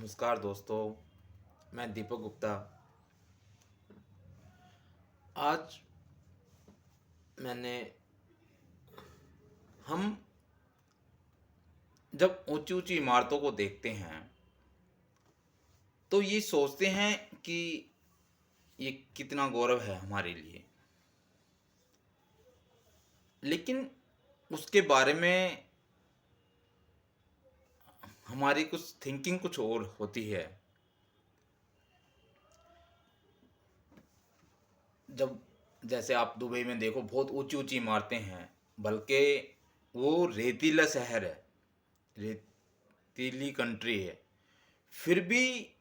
नमस्कार दोस्तों। मैं दीपक गुप्ता। आज मैंने हम जब ऊंची ऊंची इमारतों को देखते हैं तो ये सोचते हैं कि ये कितना गौरव है हमारे लिए। लेकिन उसके बारे में हमारी कुछ थिंकिंग कुछ और होती है। जब जैसे आप दुबई में देखो, बहुत ऊंची ऊंची इमारतें हैं, बल्कि वो रेतीला शहर है, रेतीली कंट्री है, फिर भी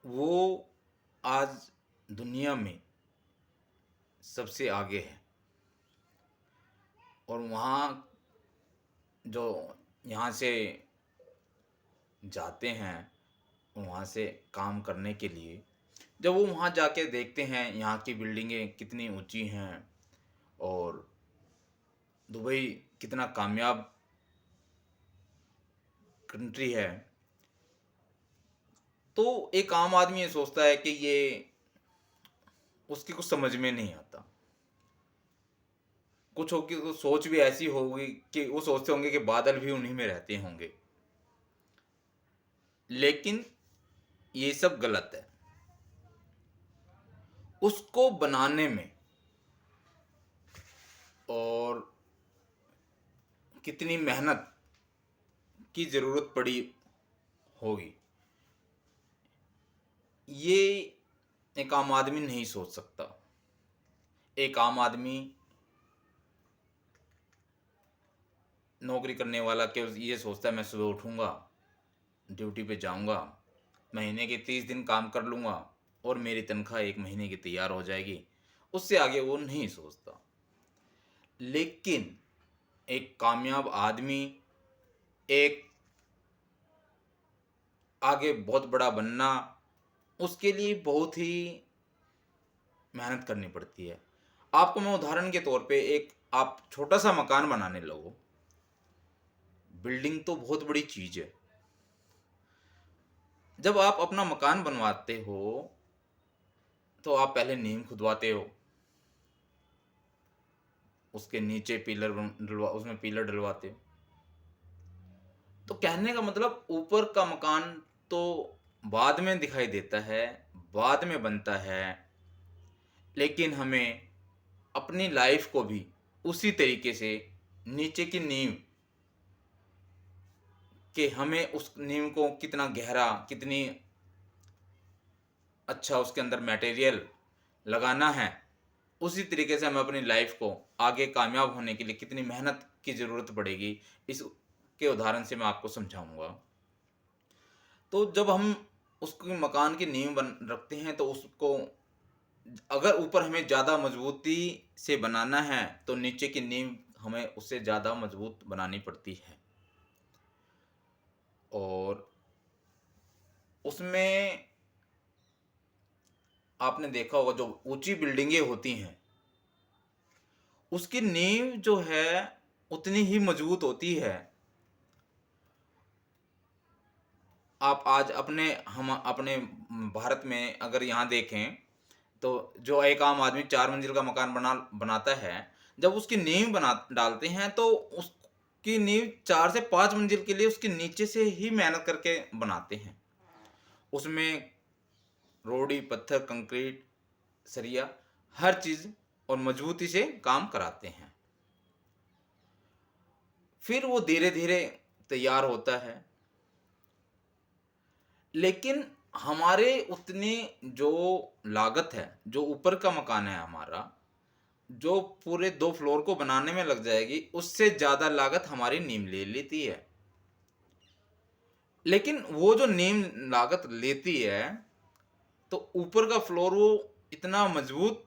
वो आज दुनिया में सबसे आगे है। और वहाँ जो यहाँ से जाते हैं वहाँ से काम करने के लिए, जब वो वहाँ जाके देखते हैं यहाँ की बिल्डिंगें कितनी ऊंची हैं और दुबई कितना कामयाब कंट्री है, तो एक आम आदमी ये सोचता है कि ये उसकी कुछ समझ में नहीं आता। कुछ होगी तो सोच भी ऐसी होगी कि वो सोचते होंगे कि बादल भी उन्हीं में रहते होंगे। लेकिन ये सब गलत है। उसको बनाने में और कितनी मेहनत की ज़रूरत पड़ी होगी, ये एक आम आदमी नहीं सोच सकता। एक आम आदमी नौकरी करने वाला केवल ये सोचता है, मैं सुबह उठूँगा, ड्यूटी पे जाऊँगा, महीने के 30 दिन काम कर लूँगा और मेरी तनख्वाह 1 महीने की तैयार हो जाएगी। उससे आगे वो नहीं सोचता। लेकिन एक कामयाब आदमी, एक आगे बहुत बड़ा बनना, उसके लिए बहुत ही मेहनत करनी पड़ती है। आपको मैं उदाहरण के तौर पे, एक आप छोटा सा मकान बनाने लगो, बिल्डिंग तो बहुत बड़ी चीज़ है। जब आप अपना मकान बनवाते हो तो आप पहले नींव खुदवाते हो, उसके नीचे उसमें पिलर डलवाते हो। तो कहने का मतलब, ऊपर का मकान तो बाद में दिखाई देता है, बाद में बनता है, लेकिन हमें अपनी लाइफ को भी उसी तरीके से नीचे की नींव, कि हमें उस नींव को कितना गहरा, कितनी अच्छा उसके अंदर मटेरियल लगाना है, उसी तरीके से हमें अपनी लाइफ को आगे कामयाब होने के लिए कितनी मेहनत की ज़रूरत पड़ेगी, इसके उदाहरण से मैं आपको समझाऊंगा। तो जब हम उसकी मकान की नींव बन रखते हैं, तो उसको अगर ऊपर हमें ज़्यादा मजबूती से बनाना है तो नीचे की नींव हमें उससे ज़्यादा मजबूत बनानी पड़ती है। और उसमें आपने देखा होगा, जो ऊंची बिल्डिंगें होती हैं उसकी नींव जो है उतनी ही मजबूत होती है। आप आज हम अपने भारत में अगर यहाँ देखें, तो जो एक आम आदमी 4 मंजिल का मकान बनाता है, जब उसकी नींव बना डालते हैं तो उसकी नींव 4 से 5 मंजिल के लिए उसके नीचे से ही मेहनत करके बनाते हैं। उसमें रोड़ी, पत्थर, कंक्रीट, सरिया, हर चीज़ और मजबूती से काम कराते हैं। फिर वो धीरे धीरे तैयार होता है। लेकिन हमारे उतनी जो लागत है, जो ऊपर का मकान है हमारा, जो पूरे 2 फ्लोर को बनाने में लग जाएगी, उससे ज़्यादा लागत हमारी नींव ले लेती है। लेकिन वो जो नींव लागत लेती है, तो ऊपर का फ्लोर वो इतना मजबूत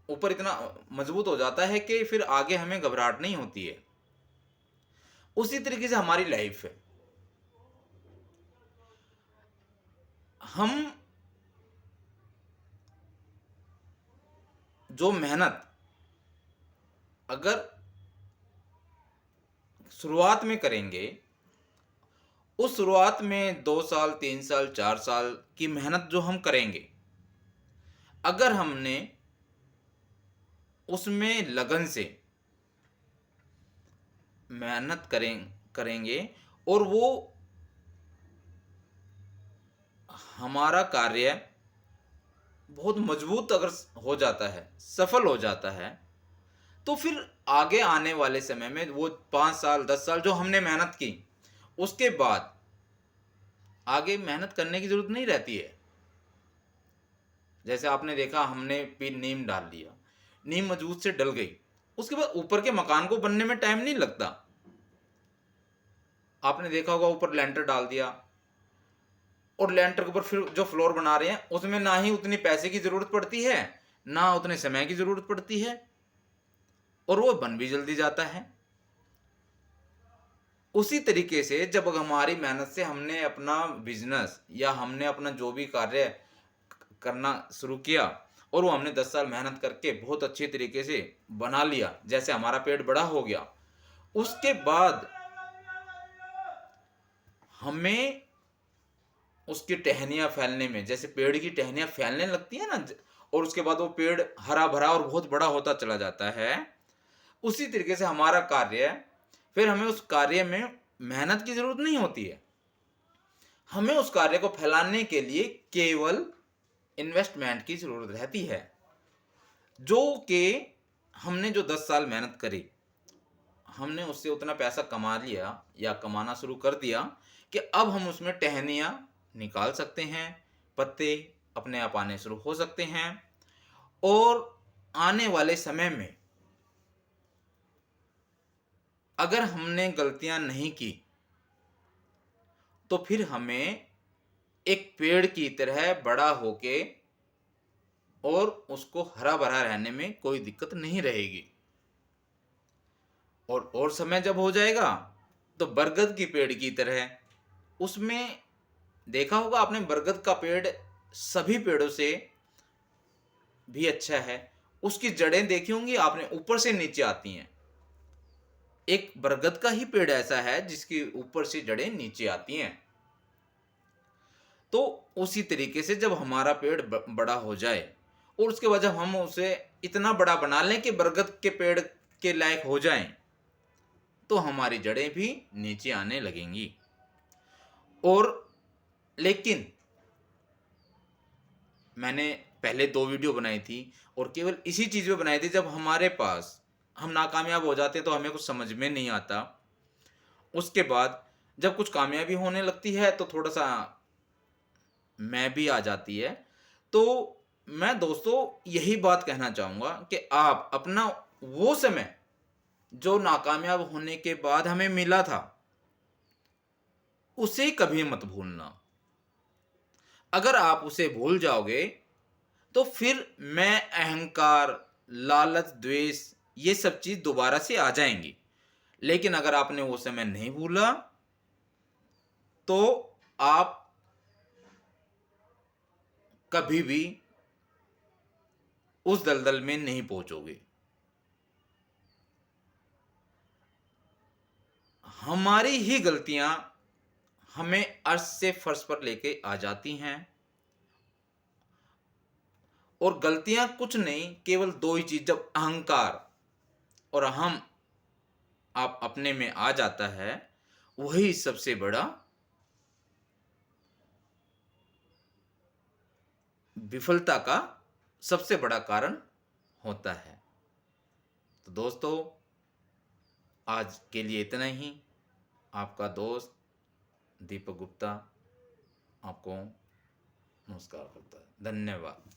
ऊपर इतना मजबूत हो जाता है कि फिर आगे हमें घबराहट नहीं होती है। उसी तरीके से हमारी लाइफ है। हम जो मेहनत अगर शुरुआत में करेंगे उस शुरुआत में 2 साल, 3 साल, 4 साल की मेहनत जो हम करेंगे, अगर हमने उसमें लगन से मेहनत करेंगे और वो हमारा कार्य बहुत मजबूत अगर हो जाता है, सफल हो जाता है, तो फिर आगे आने वाले समय में वो 5 साल, 10 साल जो हमने मेहनत की, उसके बाद आगे मेहनत करने की ज़रूरत नहीं रहती है। जैसे आपने देखा, हमने भी नींव डाल लिया, नींव मजबूत से डल गई, उसके बाद ऊपर के मकान को बनने में टाइम नहीं लगता। आपने देखा होगा, ऊपर लेंटर डाल दिया और लेंटर के ऊपर फिर जो फ्लोर बना रहे हैं, उसमें ना ही उतनी पैसे की ज़रूरत पड़ती है, ना उतने समय की ज़रूरत पड़ती है, और वो बन भी जल्दी जाता है। उसी तरीके से जब हमारी मेहनत से हमने अपना बिजनेस या हमने अपना जो भी कार्य करना शुरू किया और वो हमने 10 साल मेहनत करके बहुत अच्छे तरीके से बना लिया, जैसे हमारा पेड़ बड़ा हो गया, उसके बाद हमें उसकी टहनियाँ फैलने में, जैसे पेड़ की टहनियाँ फैलने लगती है ना, और उसके बाद वो पेड़ हरा भरा और बहुत बड़ा होता चला जाता है, उसी तरीके से हमारा कार्य, फिर हमें उस कार्य में मेहनत की ज़रूरत नहीं होती है। हमें उस कार्य को फैलाने के लिए केवल इन्वेस्टमेंट की ज़रूरत रहती है, जो कि हमने जो 10 साल मेहनत करी, हमने उससे उतना पैसा कमा लिया या कमाना शुरू कर दिया कि अब हम उसमें टहनियाँ निकाल सकते हैं, पत्ते अपने आप आने शुरू हो सकते हैं, और आने वाले समय में अगर हमने गलतियां नहीं की, तो फिर हमें एक पेड़ की तरह बड़ा होके और उसको हरा भरा रहने में कोई दिक्कत नहीं रहेगी। और समय जब हो जाएगा, तो बरगद की पेड़ की तरह, उसमें देखा होगा आपने, बरगद का पेड़ सभी पेड़ों से भी अच्छा है। उसकी जड़ें देखी होंगी आपने, ऊपर से नीचे आती हैं। एक बरगद का ही पेड़ ऐसा है जिसकी ऊपर से जड़ें नीचे आती हैं। तो उसी तरीके से जब हमारा पेड़ बड़ा हो जाए और उसके बाद जब हम उसे इतना बड़ा बना लें कि बरगद के पेड़ के लायक हो जाएं, तो हमारी जड़ें भी नीचे आने लगेंगी। और लेकिन मैंने पहले 2 वीडियो बनाई थी और केवल इसी चीज़ पे बनाई थी, जब हमारे पास हम नाकामयाब हो जाते तो हमें कुछ समझ में नहीं आता। उसके बाद जब कुछ कामयाबी होने लगती है तो थोड़ा-सा मैं भी आ जाती है। तो मैं दोस्तों यही बात कहना चाहूँगा कि आप अपना वो समय जो नाकामयाब होने के बाद हमें मिला था, उसे कभी मत भूलना। अगर आप उसे भूल जाओगे, तो फिर मैं अहंकार, लालच, द्वेष, ये सब चीज़ दोबारा से आ जाएँगी। लेकिन अगर आपने वो समय नहीं भूला, तो आप कभी भी उस दलदल में नहीं पहुंचोगे। हमारी ही गलतियां हमें अर्श से फर्श पर लेके आ जाती हैं, और गलतियां कुछ नहीं, केवल 2 ही चीज, जब अहंकार और अहम आप अपने में आ जाता है, वही सबसे बड़ा विफलता का सबसे बड़ा कारण होता है। तो दोस्तों, आज के लिए इतना ही। आपका दोस्त दीपक गुप्ता आपको नमस्कार करता है। धन्यवाद।